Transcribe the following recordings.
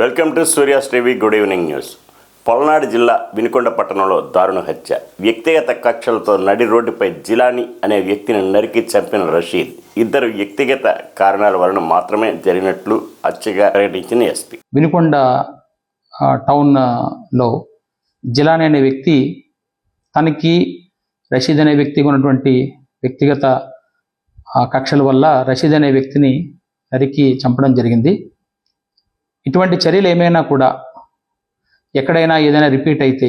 Welcome to Surya's TV. Good evening news. Palnadu జిల్లా వినుకొండ పట్టణంలో దారుణ హత్య. వ్యక్తిగత కక్షలతో నడి రోడ్డుపై జిలానీ అనే వ్యక్తిని నరికి చంపిన రషీద్. ఇద్దరు వ్యక్తిగత కారణాల వలన మాత్రమే జరిగినట్లు హత్యగా ప్రకటించిన ఎస్పీ. వినుకొండ టౌన్లో జిలానీ అనే వ్యక్తి తనకి రషీద్ అనే వ్యక్తికి ఉన్నటువంటి వ్యక్తిగత కక్షల వల్ల రషీద్ అనే వ్యక్తిని నరికి చంపడం జరిగింది. ఇటువంటి చర్యలు ఏమైనా కూడా ఎక్కడైనా ఏదైనా రిపీట్ అయితే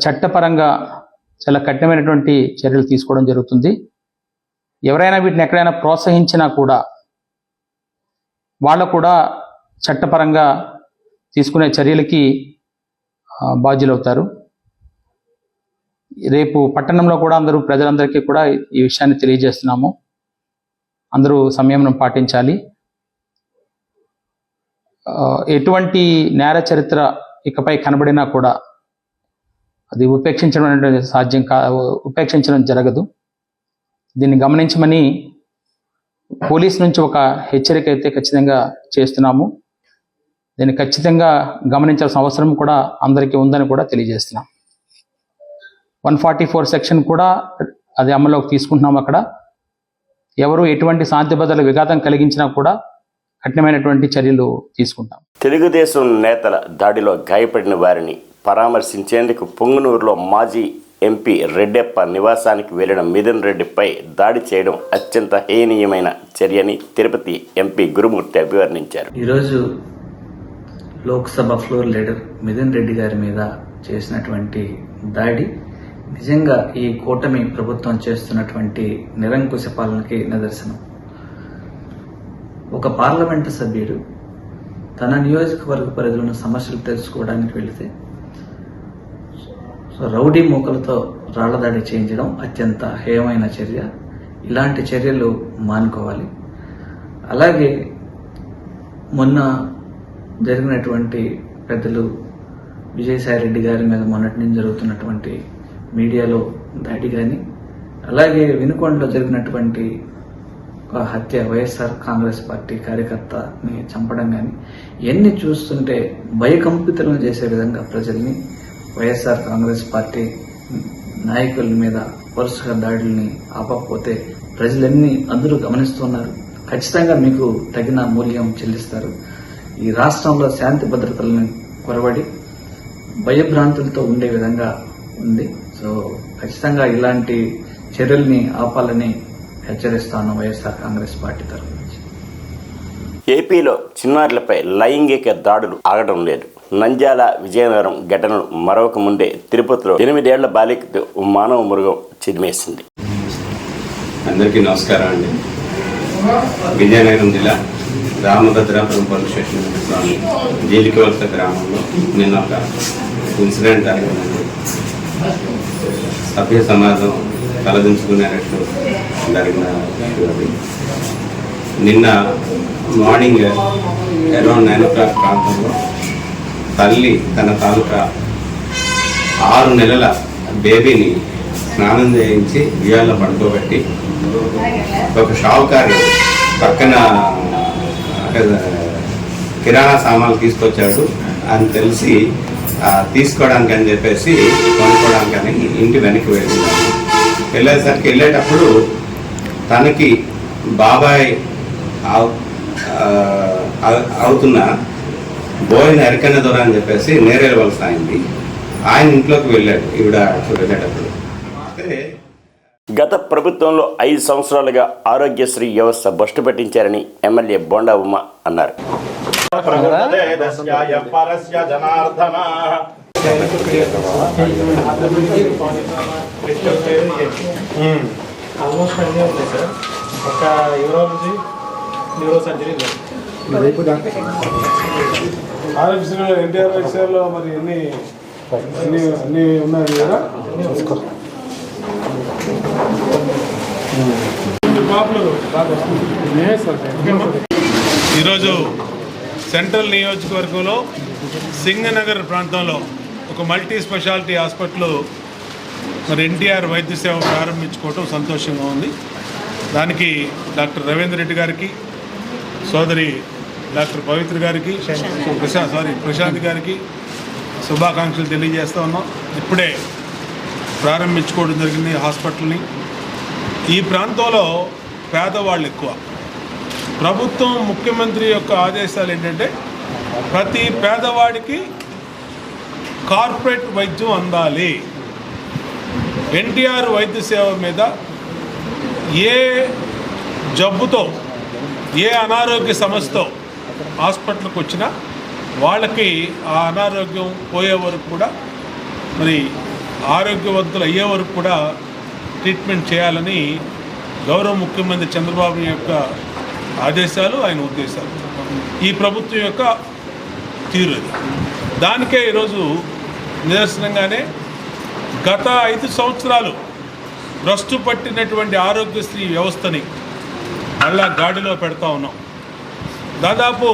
చట్టపరంగా చాలా కఠినమైనటువంటి చర్యలు తీసుకోవడం జరుగుతుంది. ఎవరైనా వీటిని ఎక్కడైనా ప్రోత్సహించినా కూడా వాళ్ళు కూడా చట్టపరంగా తీసుకునే చర్యలకి బాధ్యులవుతారు. రేపు పట్టణంలో కూడా ప్రజలందరికీ కూడా ఈ విషయాన్ని తెలియజేస్తున్నాము. అందరూ సంయమనం పాటించాలి. ఎటువంటి నేర చరిత్ర ఇకపై కనబడినా కూడా అది ఉపేక్షించడం జరగదు. దీన్ని గమనించమని పోలీస్ నుంచి ఒక హెచ్చరిక అయితే ఖచ్చితంగా చేస్తున్నాము. దీన్ని ఖచ్చితంగా గమనించాల్సిన అవసరం కూడా అందరికీ ఉందని కూడా తెలియజేస్తున్నాం. 144 సెక్షన్ కూడా అది అమల్లోకి తీసుకుంటున్నాం. అక్కడ ఎవరు ఎటువంటి శాంతి భద్రతల విఘాతం కలిగించినా కూడా కఠినమైనటువంటి చర్యలు తీసుకుంటాం. తెలుగుదేశం నేతల దాడిలో గాయపడిన వారిని పరామర్శించేందుకు పొంగునూరులో మాజీ ఎంపీ రెడ్డెప్ప నివాసానికి వెళ్లిన మిథున్ రెడ్డిపై దాడి చేయడం అత్యంత హేయనీయమైన చర్యని తిరుపతి ఎంపీ గురుమూర్తి అభివర్ణించారు. ఈరోజు లోక్సభ ఫ్లోర్ లీడర్ మిథున్ రెడ్డి గారి మీద చేసినటువంటి దాడి నిజంగా ఈ కూటమి ప్రభుత్వం చేస్తున్నటువంటి నిరంకుశ పాలనకి నిదర్శనం. ఒక పార్లమెంటు సభ్యుడు తన నియోజకవర్గ పరిధిలోని సమస్యలు తెలుసుకోవడానికి వెళితే రౌడీ మూకలతో రాళ్లదాడి చేయించడం అత్యంత హేయమైన చర్య. ఇలాంటి చర్యలు మానుకోవాలి. అలాగే మొన్న జరిగినటువంటి పెద్దలు విజయసాయిరెడ్డి గారి మీద మొన్నటి నుంచి జరుగుతున్నటువంటి మీడియాలో దాడి కానీ, అలాగే వినుకొండలో జరిగినటువంటి హత్య, వైఎస్ఆర్ కాంగ్రెస్ పార్టీ కార్యకర్తని చంపడం కానీ, ఇవన్నీ చూస్తుంటే భయకంపితులను చేసే విధంగా ప్రజల్ని వైఎస్ఆర్ కాంగ్రెస్ పార్టీ నాయకుల మీద వరుసగా దాడుల్ని ఆపకపోతే ప్రజలన్నీ అందరూ గమనిస్తున్నారు. ఖచ్చితంగా మీకు తగిన మూల్యం చెల్లిస్తారు. ఈ రాష్ట్రంలో శాంతి భద్రతలను కొరబడి భయభ్రాంతులతో ఉండే విధంగా ఉంది. సో ఖచ్చితంగా ఇలాంటి చర్యల్ని ఆపాలని హెచ్చరిస్తాను వైఎస్ఆర్ కాంగ్రెస్ పార్టీ తరఫు నుంచి. ఏపీలో చిన్నారులపై లైంగిక దాడులు ఆగడం లేదు. నంద్యాల, విజయనగరం ఘటనలు మరొక ముందే తిరుపతిలో 8 ఏళ్ల బాలికతో మానవ మృగం చిదిమేసింది. అందరికీ నమస్కారం అండి. విజయనగరం జిల్లా రామభద్రాపురం పోలీస్ స్టేషన్ జీలికవలస గ్రామంలో నిన్న ఒక ఇన్సిడెంట్ అయిందండి. సభ్య సమాజం తలదించుకునేటట్టు జరిగిన నిన్న మార్నింగ్ అరౌండ్ 9 o'clock ప్రాంతంలో తల్లి తన తాలూకా 6 నెలల బేబీని స్నానం చేయించి ఉయ్యాల్లో పడుకోబెట్టి ఒక షావుకారు పక్కన కిరాణా సామాన్లు తీసుకొచ్చాడు అని తెలిసి తీసుకోవడానికి అని చెప్పేసి కొనుక్కోవడానికని ఇంటి వెనక్కి వెళ్ళేటప్పుడు తనకి బాబాయ్ అవుతున్న బోయిన ఎరకన్న దొర అని చెప్పేసి నేరేడు వలస అయింది. ఆయన ఇంట్లోకి వెళ్ళాడు ఈవిడ వెళ్ళేటప్పుడు. గత ప్రభుత్వంలో 5 సంవత్సరాలుగా ఆరోగ్యశ్రీ వ్యవస్థ బస్టు పెట్టించారని ఎమ్మెల్యే బొండా ఉమ అన్నారు. ఆల్మోస్ట్ అన్నీ ఉన్నాయి సార్. ఒక urology, neuro surgery Aarogyasri NTR వైఎస్ఆర్లో మరి అన్నీ ఉన్నాయి కదా. ఈరోజు సెంట్రల్ నియోజకవర్గంలో సింగనగర్ ప్రాంతంలో ఒక మల్టీ స్పెషాలిటీ హాస్పిటల్ మరి ఎన్టీఆర్ వైద్య సేవ ప్రారంభించుకోవటం సంతోషంగా ఉంది. దానికి డాక్టర్ రవీంద్ర రెడ్డి గారికి, సోదరి డాక్టర్ పవిత్ర గారికి ప్రశాంత్ గారికి శుభాకాంక్షలు తెలియజేస్తూ ఉన్నాం. ఇప్పుడే ప్రారంభించుకోవడం జరిగింది హాస్పిటల్ని. ఈ ప్రాంతంలో పేదవాళ్ళు ఎక్కువ. ప్రభుత్వం ముఖ్యమంత్రి యొక్క ఆదేశాలు ఏంటంటే ప్రతి పేదవాడికి కార్పొరేట్ వైద్యం అందాలి. ఎన్టీఆర్ వైద్య సేవ మీద ఏ జబ్బుతో ఏ అనారోగ్య సమస్యతో హాస్పిటల్కి వచ్చినా వాళ్ళకి ఆ అనారోగ్యం పోయే వరకు కూడా మరి ఆరోగ్యవంతులు అయ్యే వరకు కూడా ట్రీట్మెంట్ చేయాలని గౌరవ ముఖ్యమంత్రి చంద్రబాబు యొక్క ఆదేశాలు, ఆయన ఉద్దేశాలు, ఈ ప్రభుత్వం యొక్క తీరు. దానికే ఈరోజు నిదర్శనంగానే గత 5 సంవత్సరాలు భ్రష్టు పట్టినటువంటి ఆరోగ్యశ్రీ వ్యవస్థని మళ్ళా గాడిలో పెడతా ఉన్నాం. దాదాపు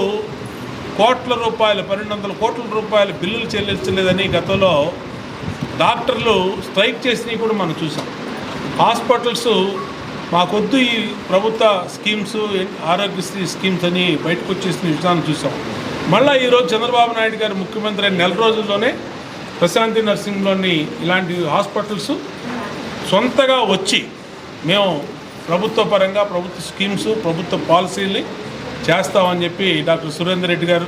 కోట్ల రూపాయలు 1200 కోట్ల రూపాయల బిల్లులు చెల్లించలేదని గతంలో డాక్టర్లు స్ట్రైక్ చేసినవి కూడా మనం చూసాం. హాస్పిటల్స్ మాకొద్దు ఈ ప్రభుత్వ స్కీమ్స్, ఆరోగ్యశ్రీ స్కీమ్స్ అని బయటకు వచ్చేసిన విషయాన్ని చూసాం. మళ్ళీ ఈరోజు చంద్రబాబు నాయుడు గారు ముఖ్యమంత్రి అయిన నెల రోజుల్లోనే ప్రశాంతి నర్సింగ్లోని ఇలాంటి హాస్పిటల్స్ సొంతగా వచ్చి మేము ప్రభుత్వ పరంగా ప్రభుత్వ స్కీమ్స్, ప్రభుత్వ పాలసీల్ని చేస్తామని చెప్పి డాక్టర్ సురేందర్ రెడ్డి గారు,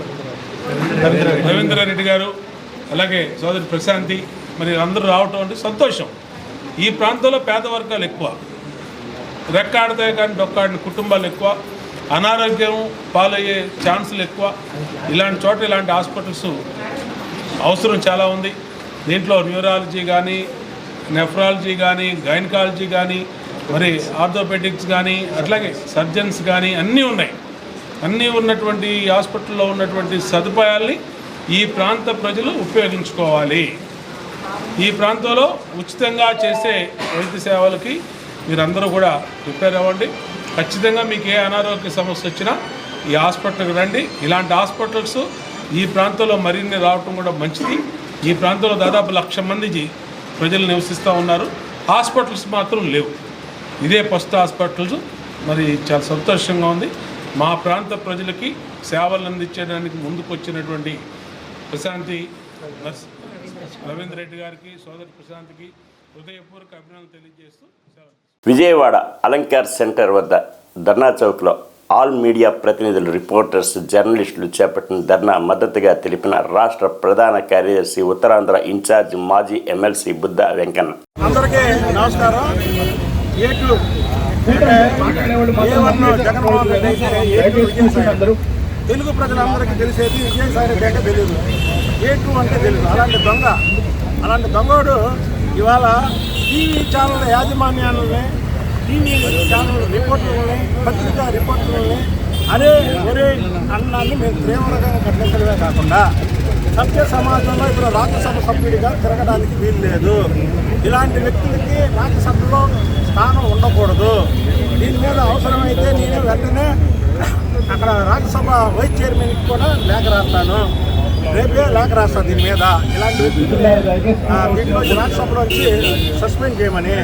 రవీంద్రారెడ్డి గారు, అలాగే సోదరి ప్రశాంతి మరి అందరూ రావటం అంటే సంతోషం. ఈ ప్రాంతంలో పేద వర్గాలు ఎక్కువ, రెక్కాడితే కానీ డొక్కాడిన కుటుంబాలు ఎక్కువ, అనారోగ్యం పాలయ్యే ఛాన్సులు ఎక్కువ. ఇలాంటి చోట ఇలాంటి హాస్పిటల్స్ అవసరం చాలా ఉంది. దీంట్లో న్యూరాలజీ కానీ, నెఫ్రాలజీ కానీ, గైనకాలజీ కానీ, మరి ఆర్థోపెడిక్స్ కానీ, అట్లాగే సర్జన్స్ కానీ అన్నీ ఉన్నాయి. అన్నీ ఉన్నటువంటి హాస్పిటల్లో ఉన్నటువంటి సదుపాయాల్ని ఈ ప్రాంత ప్రజలు ఉపయోగించుకోవాలి. ఈ ప్రాంతంలో ఉచితంగా చేసే వైద్య సేవలకి మీరందరూ కూడా ప్రిపేర్ అవ్వండి. ఖచ్చితంగా మీకు ఏ అనారోగ్య సమస్య వచ్చినా ఈ హాస్పిటల్కి రండి. ఇలాంటి హాస్పిటల్స్ ఈ ప్రాంతంలో మరిన్ని రావటం కూడా మంచిది. ఈ ప్రాంతంలో దాదాపు 1,00,000 మంది ప్రజలు నివసిస్తూ ఉన్నారు. హాస్పిటల్స్ మాత్రం లేవు. ఇదే ఫస్ట్ హాస్పిటల్స్. మరి చాలా సంతోషంగా ఉంది. మా ప్రాంత ప్రజలకి సేవలు అందించడానికి ముందుకు వచ్చినటువంటి ప్రశాంతి రవీంద్ర రెడ్డి గారికి, సోదరి ప్రశాంత్కి హృదయపూర్వక అభినందనలు తెలియజేస్తూ విజయవాడ అలంకార్ సెంటర్ వద్ద ధర్నా చౌక్లో ఆల్ మీడియా ప్రతినిధులు, రిపోర్టర్స్, జర్నలిస్టులు చేపట్టిన ధర్నా మద్దతుగా తెలిపిన రాష్ట్ర ప్రధాన కార్యదర్శి, ఉత్తరాంధ్ర ఇన్ఛార్జ్, మాజీ ఎమ్మెల్సీ బుద్ధ వెంకన్న. అందరికీ నమస్కారం. జగన్మోహన్ రెడ్డి తెలుగు ప్రజలందరికీ తెలిసేది విజయసాయి రెడ్డి అంటే తెలియదు, A2 అంటే తెలియదు. అలాంటి దొంగోడు ఇవాళ టీవీ ఛానల్ యాజమాన్యాలని, టీవీ ఛానల్ రిపోర్టర్లని, పత్రికా రిపోర్టర్లని ఒరే అన్నాన్ని మేము తీవ్రంగా ఖండించడమే కాకుండా సభ్య సమాజంలో ఇప్పుడు రాజ్యసభ సభ్యుడిగా తిరగడానికి వీలు లేదు. ఇలాంటి వ్యక్తులకి రాజ్యసభలో స్థానం ఉండకూడదు. దీని మీద అవసరమైతే నేను వెంటనే అక్కడ రాజ్యసభ వైస్ చైర్మన్కి కూడా లేఖ రాస్తాను. రేపే లేఖ రాస్తాను దీని మీద. ఇలాంటి వ్యక్తులు రాజ్యసభలో వచ్చి సస్పెండ్ చేయమని.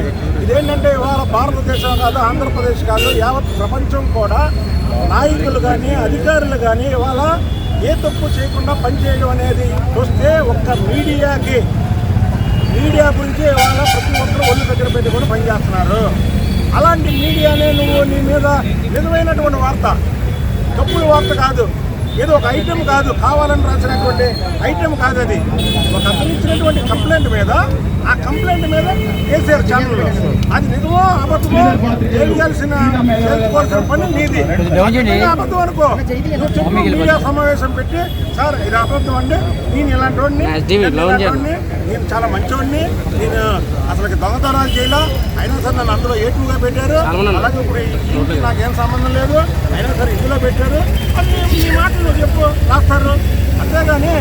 ఇదేంటంటే ఇవాళ భారతదేశం కాదు, ఆంధ్రప్రదేశ్ కాదు, యావత్ ప్రపంచం కూడా నాయకులు కానీ అధికారులు కానీ ఇవాళ ఏ తప్పు చేయకుండా పనిచేయడం అనేది చూస్తే ఒక్క మీడియా గురించి ఇవాళ ప్రతి ఒక్కరు ఒళ్ళు దగ్గర పెట్టుకొని పనిచేస్తున్నారు. అలాంటి మీడియానే నువ్వు నీ మీద నిజమైనటువంటి వార్త, తప్పుడు వార్త కాదు, ఏదో ఒక ఐటెం కాదు, కావాలని రాసినటువంటి ఐటెం కాదు, అది ఒక అతను ఇచ్చినటువంటి కంప్లైంట్ మీద, ఆ కంప్లైంట్ మీద కేసీఆర్ ఛానల్ అది నిజమో అబద్ధమో తెలుసుకోవాల్సిన పని నీది. అబద్ధం అనుకో, మీడియా సమావేశం పెట్టి సార్ ఇది అబద్ధం అంటే నేను ఇలాంటి వాడిని, నేను చాలా మంచివాడిని, నేను అసలు దొంగతనాలు చేయాల, అయినా సరే నన్ను అందులో A2గా పెట్టారు, అలాగే ఇప్పుడు ఇంటికి నాకేం సంబంధం లేదు, అయినా సరే ఇందులో పెట్టారు అని ఈ మాటలు చెప్పు రాస్తారు. అంతేగాని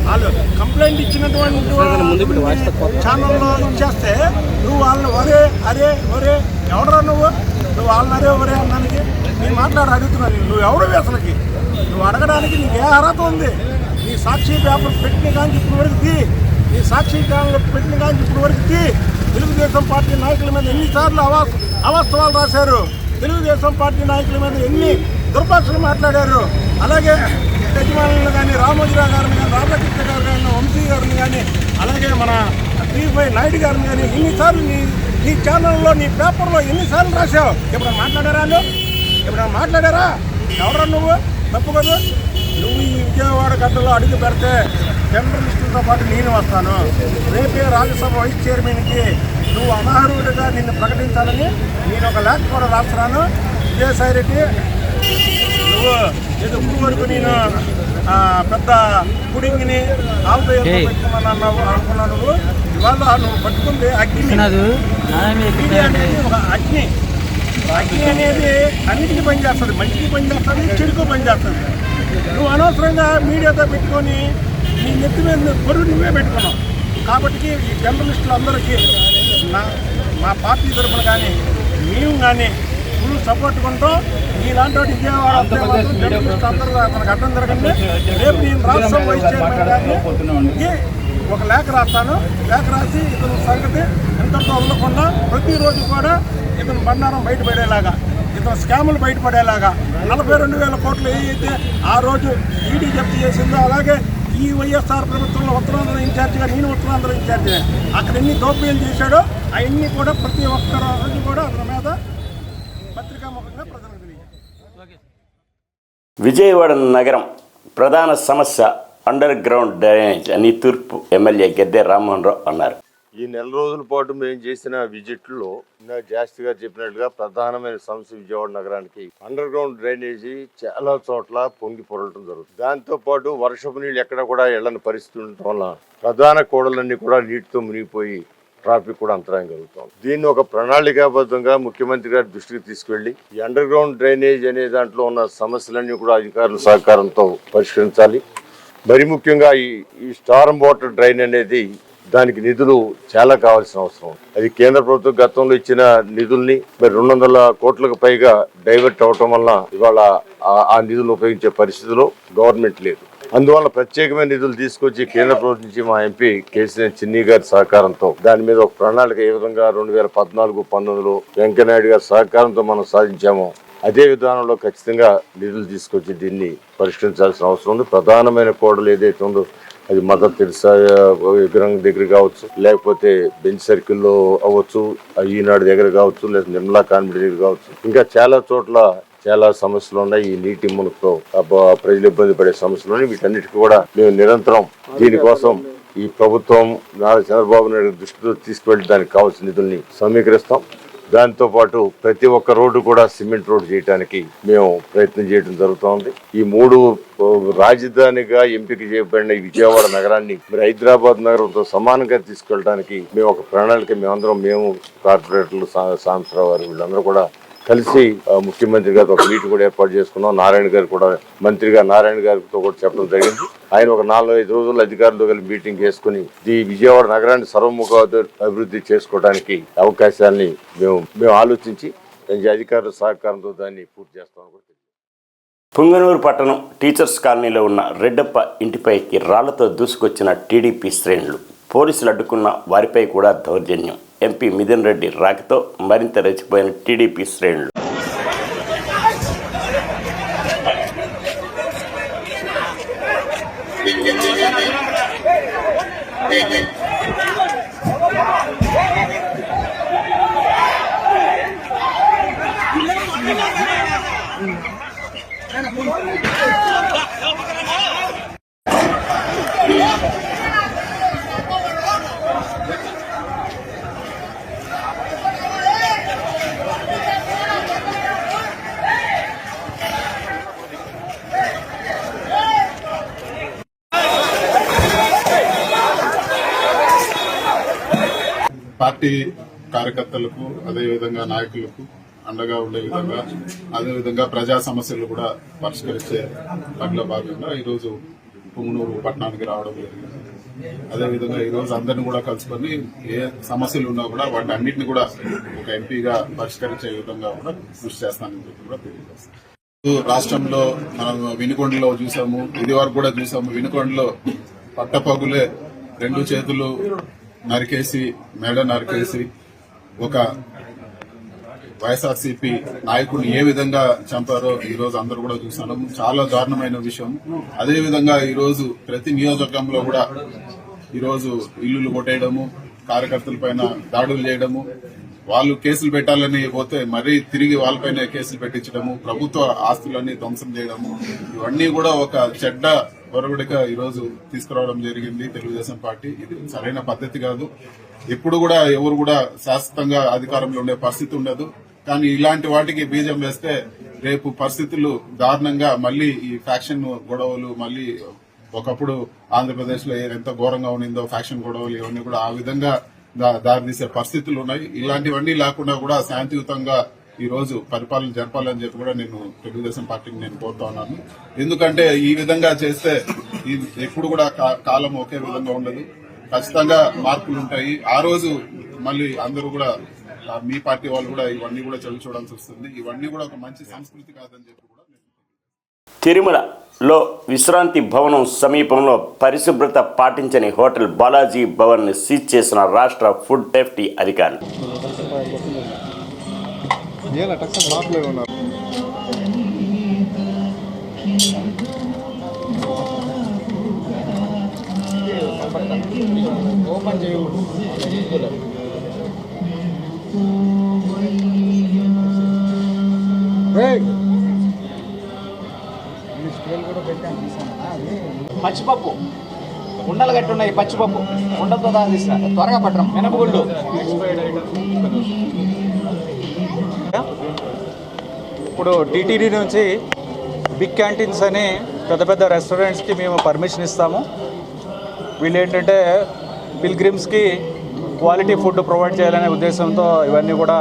వాళ్ళు కంప్లైంట్ ఇచ్చినటువంటి ఛానల్లో ఇచ్చేస్తే నువ్వు వాళ్ళని ఒరే ఎవడరా నువ్వు వాళ్ళని ఒరే అన్నానికి నేను అడుగుతున్నాను. నువ్వు ఎవడు అసలుకి? నువ్వు అడగడానికి నీకు ఏ అర్హత ఉంది? నీ సాక్షి పేపర్ పెట్టిన కానీ ఇప్పుడు వరకు నీ సాక్షి ఛానల్ పెట్టిన కానీ ఇప్పుడు వరకు తెలుగుదేశం పార్టీ నాయకుల మీద ఎన్నిసార్లు అవాస్తవాలు రాశారు, తెలుగుదేశం పార్టీ నాయకుల మీద ఎన్ని దుర్భాషలు మాట్లాడారు. అలాగే యజమానులను కానీ, రామోజీరావు గారిని కానీ, రాధాకృష్ణ గారు కానీ, వంశీ గారిని కానీ, అలాగే మన టీవై నాయుడు గారిని కానీ ఎన్నిసార్లు నీ ఛానల్లో, నీ పేపర్లో ఎన్నిసార్లు రాశావు? ఎప్పుడైనా మాట్లాడారా? ఎప్పుడైనా మాట్లాడారా? ఎవరా నువ్వు? తప్పు కదా. నువ్వు ఈ విజయవాడ గడ్డలో అడుగు పెడితే జర్నలిస్టులతో పాటు నేను వస్తాను. రేపే రాజ్యసభ వైస్ చైర్మన్కి నువ్వు అనర్హుడిగా నిన్ను ప్రకటించాలని నేను ఒక లేఖ కూడా రాస్తున్నాను. విజయసాయి రెడ్డి, నువ్వు ఇప్పుడు వరకు నేను పెద్ద పుడింగిని ఆవుతో పెట్టుకున్నాను అనుకున్నాను. నువ్వు ఇవాళ నువ్వు పట్టుకుంటే అగ్ని అనేది ఒక అగ్ని అనేది అన్నిటికీ పనిచేస్తుంది. మంచికి పనిచేస్తుంది, చెడుకు పనిచేస్తుంది. నువ్వు అనవసరంగా మీడియాతో పెట్టుకొని నీ నెత్తి మీద పొరుగు నువ్వే పెట్టుకున్నావు. కాబట్టి ఈ జర్నలిస్టులు అందరికీ మా పార్టీ తరఫున కానీ మేము కానీ ఫుల్ సపోర్ట్ కొంటాం. నీలాంటి వాటి విజయవాడ జర్నలిస్ట్ అందరూ మనకు అర్థం జరగండి. రేపు నేను రాష్ట్రం వైస్ చైర్మన్ గారిని ఒక లేఖ రాస్తాను. లేఖ రాసి ఇతని సంగతి ఎంతతో ఉండకుండా ప్రతిరోజు కూడా ఇతను బండారం బయటపడేలాగా, ఇతను స్కాములు బయటపడేలాగా 42,000 కోట్లు ఏదైతే ఆ రోజు ఈడీ జప్తు చేసిందో, అలాగే ఈ వైఎస్ఆర్ ప్రభుత్వంలో ఉత్తరాంధ్ర ఇన్ఛార్జిగా నేను ఉత్తరాంధ్ర ఇన్ఛార్జిగా అక్కడ ఎన్ని దోపిడీలు చేశాడో అవన్నీ కూడా ప్రతి ఒక్క రోజు కూడా అతని మీద పత్రికాముఖంగా ప్రజలకు తెలియజేయాలి. విజయవాడ నగరం ప్రధాన సమస్య అండర్ గ్రౌండ్ డ్రైనేజ్ అని తూర్పు ఎమ్మెల్యే గద్దె రామ్మోహన్ రావు అన్నారు. ఈ నెల రోజుల పాటు మేము చేసిన విజిట్లో జాస్తి గారు చెప్పినట్లుగా ప్రధానమైన సమస్య విజయవాడ నగరానికి అండర్ గ్రౌండ్ డ్రైనేజీ చాలా చోట్ల పొంగి పొరలటం జరుగుతుంది. దాంతో పాటు వర్షపు నీళ్ళు ఎక్కడ కూడా ఎళ్ళని పరిస్థితి ఉండటం వల్ల ప్రధాన కూడలన్నీ కూడా నీటితో మునిగిపోయి ట్రాఫిక్ కూడా అంతరాయం కలుగుతాం. దీన్ని ఒక ప్రణాళికాబద్ధంగా ముఖ్యమంత్రి గారి దృష్టికి తీసుకెళ్లి ఈ అండర్ గ్రౌండ్ డ్రైనేజ్ అనే దాంట్లో ఉన్న సమస్యలన్నీ కూడా అధికారుల సహకారంతో పరిష్కరించాలి. మరి ముఖ్యంగా ఈ స్టార్మ్ వాటర్ డ్రైన్ అనేది దానికి నిధులు చాలా కావాల్సిన అవసరం. అది కేంద్ర ప్రభుత్వం గతంలో ఇచ్చిన నిధుల్ని మరి 200 కోట్లకు పైగా డైవర్ట్ అవటం వల్ల ఇవాళ ఆ నిధులు ఉపయోగించే పరిస్థితిలో గవర్నమెంట్ లేదు. అందువల్ల ప్రత్యేకమైన నిధులు తీసుకొచ్చి కేంద్ర ప్రభుత్వం నుంచి మా ఎంపీ కేసీఆర్ చిన్ని గారి సహకారంతో దాని మీద ఒక ప్రణాళిక ఏ విధంగా 2014-19లో వెంకయ్యనాయుడు గారి సహకారంతో మనం సాధించామో అదే విధానంలో ఖచ్చితంగా నిధులు తీసుకొచ్చి దీన్ని పరిష్కరించాల్సిన అవసరం ఉంది. ప్రధానమైన కోడలు ఏదైతే ఉందో అది మదర్ తెరిసా విగ్రహం దగ్గర కావచ్చు, లేకపోతే బెంచ్ సర్కిల్లో అవ్వచ్చు, ఈనాడు దగ్గర కావచ్చు, లేదా నిర్మలా కాన్వెంట్ దగ్గర కావచ్చు, ఇంకా చాలా చోట్ల చాలా సమస్యలు ఉన్నాయి. ఈ నీటి మునుగుతో ప్రజలు ఇబ్బంది పడే సమస్యలు ఉన్నాయి. వీటన్నిటికీ కూడా మేము నిరంతరం దీనికోసం ఈ ప్రభుత్వం నారా చంద్రబాబు నాయుడు దృష్టితో తీసుకువెళ్ళి దానికి కావాల్సిన నిధుల్ని సమీకరిస్తాం. దాంతో పాటు ప్రతి ఒక్క రోడ్డు కూడా సిమెంట్ రోడ్డు చేయడానికి మేము ప్రయత్నం చేయడం జరుగుతోంది. ఈ 3 రాజధానిగా ఎంపిక చేయబడిన ఈ విజయవాడ నగరాన్ని మరి హైదరాబాద్ నగరంతో సమానంగా తీసుకెళ్ళడానికి మేము ఒక ప్రణాళిక మేము కార్పొరేటర్లు సాంబశివరావు గారు వీళ్ళందరూ కూడా కలిసి ముఖ్యమంత్రి గారితో ఒక మీటింగ్ కూడా ఏర్పాటు చేసుకున్నాం. నారాయణ గారు కూడా మంత్రిగా నారాయణ గారితో కూడా చెప్పడం జరిగింది. ఆయన ఒక 4-5 రోజుల్లో అధికారులతో కలిసి మీటింగ్ చేసుకుని ఈ విజయవాడ నగరాన్ని సర్వముఖ అభివృద్ధి చేసుకోవడానికి అవకాశాలని మేము ఆలోచించి అధికారుల సహకారంతో దాన్ని పూర్తి చేస్తామని కూడా తెలియదు. పుంగనూరు పట్టణం టీచర్స్ కాలనీలో ఉన్న రెడ్డప్ప ఇంటిపైకి రాళ్లతో దూసుకొచ్చిన టీడీపీ శ్రేణులు, పోలీసులు అడ్డుకున్న వారిపై కూడా దౌర్జన్యం. ఎంపీ మిథున్ రెడ్డి రాకతో మరింత రెచ్చిపోయిన టీడీపీ శ్రేణులు. పార్టీ కార్యకర్తలకు అదేవిధంగా నాయకులకు అండగా ఉండే విధంగా అదేవిధంగా ప్రజా సమస్యలు కూడా పరిష్కరించే పనిలో భాగంగా ఈరోజు పుంగనూరు పట్టణానికి రావడం జరిగింది. అదేవిధంగా ఈరోజు అందరిని కూడా కలుసుకొని ఏ సమస్యలు ఉన్నా కూడా వాటి అన్నింటినీ కూడా ఒక ఎంపీగా పరిష్కరించే విధంగా కూడా కృషి చేస్తానని చెప్పి కూడా తెలియజేస్తాను. రాష్ట్రంలో మనం వినుకొండలో చూసాము, ఇది వరకు కూడా చూసాము. వినుకొండలో పట్టపగులే 2 చేతులు నరికేసి మెడ నరికేసి ఒక వైఎస్ఆర్సీపీ నాయకుడిని ఏ విధంగా చంపారో ఈ రోజు అందరూ కూడా చూసాను. చాలా దారుణమైన విషయం. అదే విధంగా ఈ రోజు ప్రతి నియోజకవర్గంలో కూడా ఈ రోజు ఇల్లులు కొట్టేయడము, కార్యకర్తల పైన దాడులు చేయడము, వాళ్ళు కేసులు పెట్టాలని పోతే మరీ తిరిగి వాళ్ళపైన కేసులు పెట్టించడము, ప్రభుత్వ ఆస్తులన్నీ ధ్వంసం చేయడము, ఇవన్నీ కూడా ఒక చెడ్డ ఒరవడిగా ఈ రోజు తీసుకురావడం జరిగింది తెలుగుదేశం పార్టీ. ఇది సరైన పద్ధతి కాదు. ఎప్పుడు కూడా ఎవరు కూడా శాశ్వతంగా అధికారంలో ఉండే పరిస్థితి ఉండదు. కానీ ఇలాంటి వాటికి బీజం వేస్తే రేపు పరిస్థితులు దారుణంగా మళ్లీ ఈ ఫ్యాక్షన్ గొడవలు, మళ్లీ ఒకప్పుడు ఆంధ్రప్రదేశ్ లో ఎంత ఘోరంగా ఉన్నిందో ఫ్యాక్షన్ గొడవలు, ఇవన్నీ కూడా ఆ విధంగా దారితీసే పరిస్థితులు ఉన్నాయి. ఇలాంటివన్నీ లేకుండా కూడా శాంతియుతంగా ఈ రోజు పరిపాలన జరపాలని చెప్పి కూడా నేను తెలుగుదేశం పార్టీని నేను కోరుతా ఉన్నాను. ఎందుకంటే ఈ విధంగా చేస్తే ఎప్పుడు కూడా కాలం ఒకే విధంగా ఉండదు. ఖచ్చితంగా మార్పులు ఉంటాయి. ఆ రోజు మళ్ళీ అందరూ కూడా మీ పార్టీ వాళ్ళు కూడా ఇవన్నీ కూడా చదువు చూడాల్సి వస్తుంది. ఇవన్నీ కూడా ఒక మంచి సంస్కృతి కాదని చెప్పి కూడా తిరుమలలో విశ్రాంతి భవనం సమీపంలో పరిశుభ్రత పాటించని హోటల్ బాలాజీ భవన్ ని సీజ్ చేసిన రాష్ట్ర ఫుడ్ సేఫ్టీ అధికారులు. పచ్చిపప్పు ఉండలు గట్టి ఉన్నాయి. పచ్చిపప్పు ఉండతో తీసిన త్వరగా పట్టడం. మినపగుళ్ళు ఇప్పుడు టీటీడీ నుంచి బిగ్ క్యాంటీన్స్ అని పెద్ద పెద్ద రెస్టారెంట్స్కి మేము పర్మిషన్ ఇస్తాము. వీళ్ళు ఏంటంటే పిల్గ్రిమ్స్కి క్వాలిటీ ఫుడ్ ప్రొవైడ్ చేయాలనే ఉద్దేశంతో ఇవన్నీ కూడా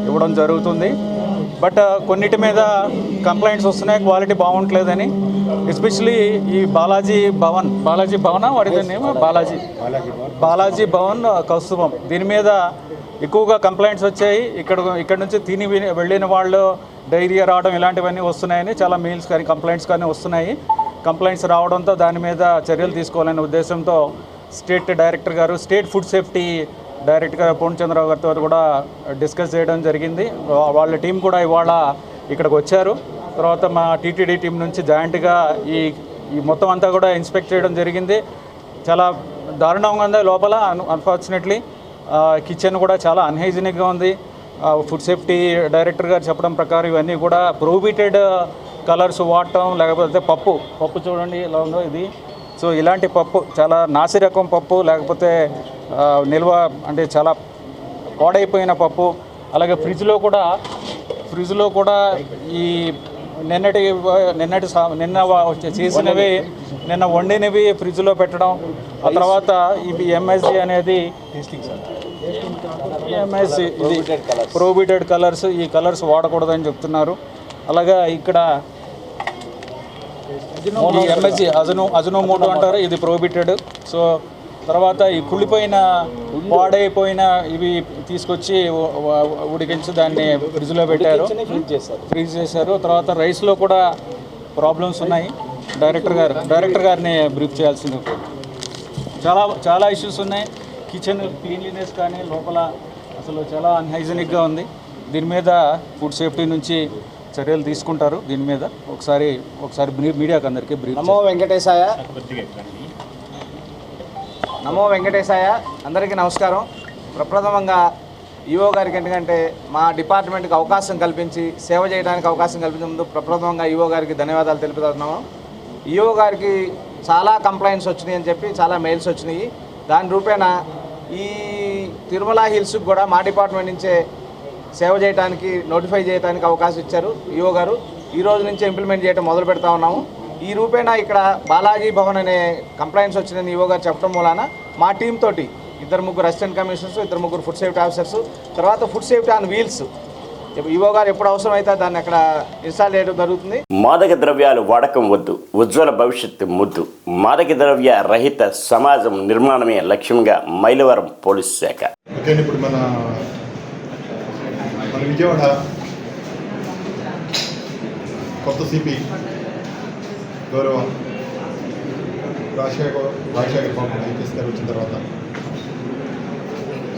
ఇవ్వడం జరుగుతుంది. బట్ కొన్నిటి మీద కంప్లైంట్స్ వస్తున్నాయి, క్వాలిటీ బాగుంటలేదని. ఎస్పెషలీ ఈ బాలాజీ భవన్ వాడినేమో బాలాజీ భవన్ కౌస్తుభం, దీని మీద ఎక్కువగా కంప్లైంట్స్ వచ్చాయి. ఇక్కడ నుంచి తిని వెళ్ళిన వాళ్ళు డైరియా రావడం ఇలాంటివన్నీ వస్తున్నాయని చాలా మెయిల్స్ కానీ కంప్లైంట్స్ కానీ వస్తున్నాయి. కంప్లైంట్స్ రావడంతో దాని మీద చర్యలు తీసుకోవాలనే ఉద్దేశంతో స్టేట్ డైరెక్టర్ గారు, state food safety director Purnachandrarao గారితో కూడా డిస్కస్ చేయడం జరిగింది. వాళ్ళ టీం కూడా ఇవాళ ఇక్కడికి వచ్చారు. తర్వాత మా టీటీడీ టీం నుంచి జాయింట్గా ఈ మొత్తం అంతా కూడా ఇన్స్పెక్ట్ చేయడం జరిగింది. చాలా దారుణంగా ఉంది లోపల. అన్ఫార్చునేట్లీ కిచెన్ కూడా చాలా అన్హైజీనిక్గా ఉంది. ఫుడ్ సేఫ్టీ డైరెక్టర్ గారు చెప్పడం ప్రకారం ఇవన్నీ కూడా ప్రొహిబిటెడ్ కలర్స్ వాడటం, లేకపోతే పప్పు చూడండి ఎలా ఉందో ఇది. సో ఇలాంటి పప్పు చాలా నాసిరకం పప్పు, లేకపోతే నిల్వ అంటే చాలా పాడైపోయిన పప్పు. అలాగే ఫ్రిడ్జ్లో కూడా ఈ నిన్న చేసినవి, నిన్న వండినవి ఫ్రిడ్జ్లో పెట్టడం. ఆ తర్వాత ఇవి ఎంఎస్జి అనేది ఎంఎస్జి ఇది ప్రొహిబిటెడ్ కలర్స్, ఈ కలర్స్ వాడకూడదని చెప్తున్నారు. అలాగా ఇక్కడ ఈ ఎంఎస్జి అజనోమోటో అంటారు, ఇది ప్రొహిబిటెడ్. సో తర్వాత ఈ కుళ్ళిపోయిన పాడైపోయిన ఇవి తీసుకొచ్చి ఉడికించి దాన్ని ఫ్రిడ్జ్లో పెట్టారు, ఫ్రీజ్ చేశారు. తర్వాత రైస్లో కూడా ప్రాబ్లమ్స్ ఉన్నాయి. డైరెక్టర్ గారిని బ్రీఫ్ చేయాల్సింది. చాలా ఇష్యూస్ ఉన్నాయి. కిచెన్ క్లీన్లీనెస్ కానీ లోపల అసలు చాలా అన్హైజీనిక్గా ఉంది. దీని మీద ఫుడ్ సేఫ్టీ నుంచి చర్యలు తీసుకుంటారు. దీని మీద ఒకసారి మీడియాకి అందరికీ బ్రీఫ్. నమో వెంకటేశాయ, అందరికీ నమస్కారం. ప్రప్రథమంగా ఈఓ గారికి ఎందుకంటే మా డిపార్ట్మెంట్కి అవకాశం కల్పించి సేవ చేయడానికి అవకాశం కల్పించినందుకు ప్రప్రథమంగా ఈఓ గారికి ధన్యవాదాలు తెలుపుతున్నాము. ఈఓ గారికి చాలా కంప్లైంట్స్ వచ్చినాయి అని చెప్పి చాలా మెయిల్స్ వచ్చినాయి. దాని రూపేణ ఈ తిరుమల హిల్స్కి కూడా మా డిపార్ట్మెంట్ నుంచే సేవ చేయడానికి నోటిఫై చేయడానికి అవకాశం ఇచ్చారు ఈఓ గారు. ఈ రోజు నుంచి ఇంప్లిమెంట్ చేయడం మొదలు పెడతా ఉన్నాము. ఈ రూపేణ ఇక్కడ బాలాజీ భవన్ అనే కంప్లైంట్స్ వచ్చినాయని ఈఓ గారు చెప్పడం మూలాన మా టీం తోటి 2-3 assistant commissioners, 2-3 food safety officers, తర్వాత food safety on wheels EO గారు ఎప్పుడు అవసరం అయితే దాన్ని అక్కడ ఇన్స్టాల్ చేయడం జరుగుతుంది. మాదక ద్రవ్యాలు వాడకం వద్దు, ఉజ్వల భవిష్యత్తు ముద్దు. మాదక ద్రవ్య రహిత సమాజం నిర్మాణమే లక్ష్యంగా మైలవరం పోలీస్ శాఖ. ఇప్పుడు మన విజయవాడ కొత్త సిపి గౌరవ రాజశేఖర్ బాబు ఐపీఎస్ గారు వచ్చిన తర్వాత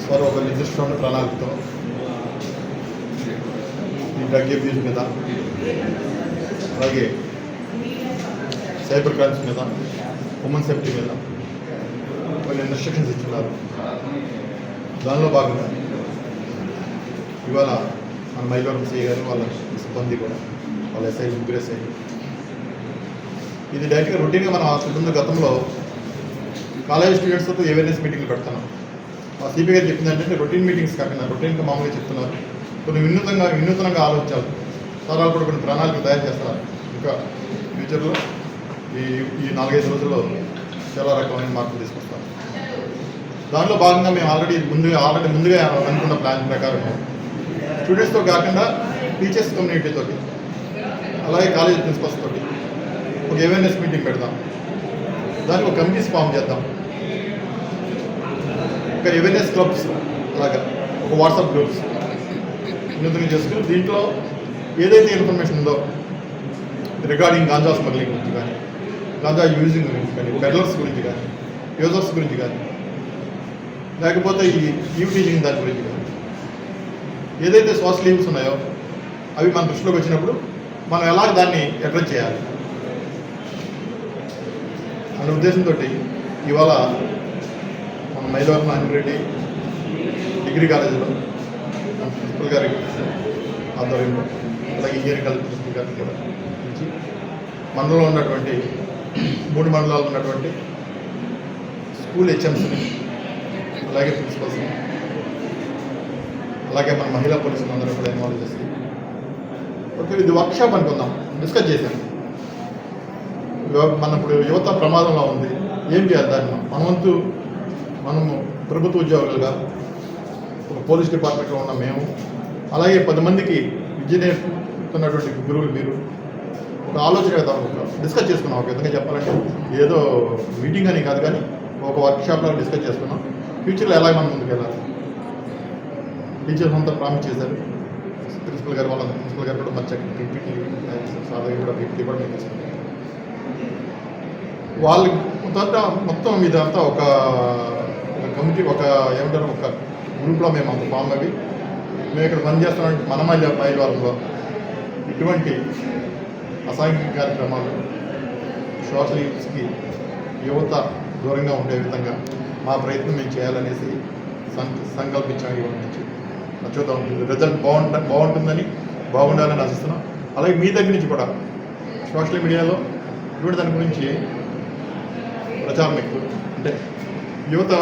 సార్ ఒక నిర్దిష్టమైన ప్రణాళికతో ఈ డ్రగ్ అబ్యూస్ మీద, అలాగే సైబర్ క్రైమ్స్ మీద, ఉమెన్ సేఫ్టీ మీద కొన్ని ఇన్స్ట్రక్షన్స్ ఇస్తున్నారు. దానిలో భాగంగా ఇవాళ మన మైలవరం సిఐ గారు వాళ్ళ సిబ్బంది కూడా వాళ్ళ ఎస్ఐ ముగ్గురు ఎస్ఐ ఇది డైరెక్ట్గా రొటీన్గా మనం హాస్పిటల్ గతంలో కాలేజ్ స్టూడెంట్స్తో అవేర్నెస్ మీటింగ్లు పెడుతున్నాం. మా సిపి గారు చెప్పింది ఏంటంటే రొటీన్ మీటింగ్స్ కాకుండా రొటీన్గా మామూలుగా చెప్తున్నారు. కొన్ని వినూతనంగా ఆలోచించాలి. సార్ వాళ్ళు కూడా కొన్ని ప్రణాళికలు తయారు చేస్తున్నారు. ఇంకా ఫ్యూచర్లో ఈ 4-5 రోజుల్లో చాలా రకమైన మార్పులు తీసుకొస్తారు. దానిలో భాగంగా మేము ఆల్రెడీ ముందుగా అనుకున్న ప్లాన్ ప్రకారం స్టూడెంట్స్తో కాకుండా టీచర్స్ కమ్యూనిటీతో, అలాగే కాలేజ్ ప్రిన్సిపల్స్ తోటి ఒక అవేర్నెస్ మీటింగ్ పెడదాం. దానికి ఒక కమిటీస్ ఫామ్ చేద్దాం. ఒక అవేర్నెస్ క్లబ్స్ అలాగా ఒక వాట్సాప్ గ్రూప్స్ వినూతంగా చేసుకుని దీంట్లో ఏదైతే ఇన్ఫర్మేషన్ ఉందో రిగార్డింగ్ గాంజా స్మగ్లింగ్ గురించి కానీ, గాంజా యూజింగ్ గురించి కానీ, పెడ్లర్స్ గురించి కానీ, యూజర్స్ గురించి కానీ, లేకపోతే ఈ టీచింగ్ దాని గురించి కానీ, ఏదైతే సోషల్ ఈవ్స్ ఉన్నాయో అవి మన దృష్టిలోకి వచ్చినప్పుడు మనం ఎలా దాన్ని అడ్రస్ చేయాలి అనే ఉద్దేశంతో ఇవాళ మన మైలవరం నారాయణరెడ్డి డిగ్రీ కాలేజీలో ప్రిన్సిపల్ గారి ఆధ్వర్యంలో, అలాగే ఇంజనీరింగ్ కాలేజ్ ప్రిన్సిపల్ గారిని కూడా పిలిచి మండలంలో ఉన్నటువంటి 3 మండలాల్లో ఉన్నటువంటి స్కూల్ హెచ్ఎంస్ని, అలాగే ప్రిన్సిపల్స్ని, అలాగే మన మహిళా పోలీసులు అందరూ కూడా ఇన్వాల్వ్ చేసి ఓకే ఇది వర్క్షాప్ అనుకుందాం, డిస్కస్ చేశాం. మన ఇప్పుడు యువత ప్రమాదంలో ఉంది, ఏం చేయాలి దాన్ని మనవంతు మనము ప్రభుత్వ ఉద్యోగులుగా ఒక పోలీస్ డిపార్ట్మెంట్లో ఉన్న మేము, అలాగే 10 మందికి విద్య నేర్పుతున్నటువంటి గురువులు మీరు ఒక ఆలోచన కదా డిస్కస్ చేసుకున్నాం. ఒక విధంగా చెప్పాలంటే ఏదో మీటింగ్ అని కాదు కానీ ఒక వర్క్షాప్లో డిస్కస్ చేసుకున్నాం. ఫ్యూచర్లో ఎలా మనం ముందుకు వెళ్ళాలి. టీచర్స్ అంతా ప్రామిస్ చేశారు. ప్రిన్సిపల్ గారు వాళ్ళ ప్రిన్సిపల్ గారు కూడా మంచి పీపీటీ సార్ దగ్గర కూడా పీపీటీ కూడా మేము తీసుకున్నాం. వాళ్ళకి మొత్తం ఇదంతా ఒక కమిటీ ఒక ఏమంటారు ఒక గ్రూప్లో మేము అంత ఫామ్ అవి మేము ఇక్కడ పనిచేస్తున్నామంటే మన మైలవరంలో ఇటువంటి అసాంఘిక కార్యక్రమాలు సోషల్ ఈవ్స్కి యువత దూరంగా ఉండే విధంగా మా ప్రయత్నం మేము చేయాలనేసి సంకల్పించాము. ఇవాళ నుంచి చూద్దాం రిజల్ట్ బాగుంటుందని బాగుండాలని ఆశిస్తున్నాం. అలాగే మీ దగ్గర నుంచి కూడా సోషల్ మీడియాలో ఇటువంటి దాని గురించి ప్రచారం ఎక్కువ అంటే యువత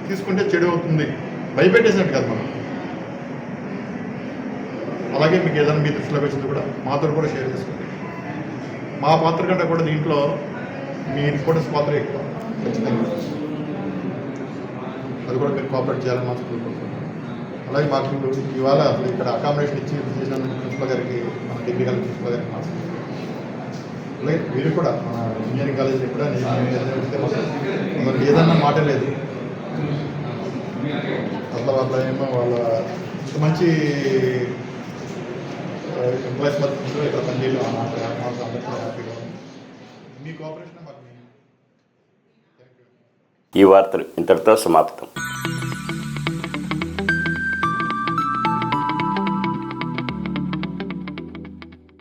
తీసుకుంటే చెడు అవుతుంది భయపెట్టేసినట్టు కదా మనం. అలాగే మీకు ఏదైనా మీ దృష్టిలోకి వచ్చింది కూడా మాతో కూడా షేర్ చేసుకోండి. మా పాత్ర కంటే కూడా దీంట్లో మీ ఇంపార్టెన్స్ పాత్ర ఎక్కువ ఖచ్చితంగా. అది కూడా మీరు కోఆపరేట్ చేయాలని మాకు కోరుకుంటున్నాం. అలాగే మాకు ఇవాళ అసలు ఇక్కడ అకామిడేషన్ ఇచ్చి చేసిన ప్రిన్సిపల్ గారికి మన డిగ్రీ కాలేజ్ ప్రిన్సిపల్ గారికి మాకు అలాగే మీరు కూడా మన ఇంజనీరింగ్ కాలేజీలో కూడా మనకి ఏదన్నా మాట లేదు అట్లా వాళ్ళ ఏమో వాళ్ళ ఇంత మంచి ఎంప్లాయీస్ మధ్య ఇక్కడ పనిచేయడం మాకు అందరికీ హ్యాపీగా ఉంది. మీ కోఆపరేషన్ మాకు. ఈ వార్తలు ఇంతటితో సమాప్తం.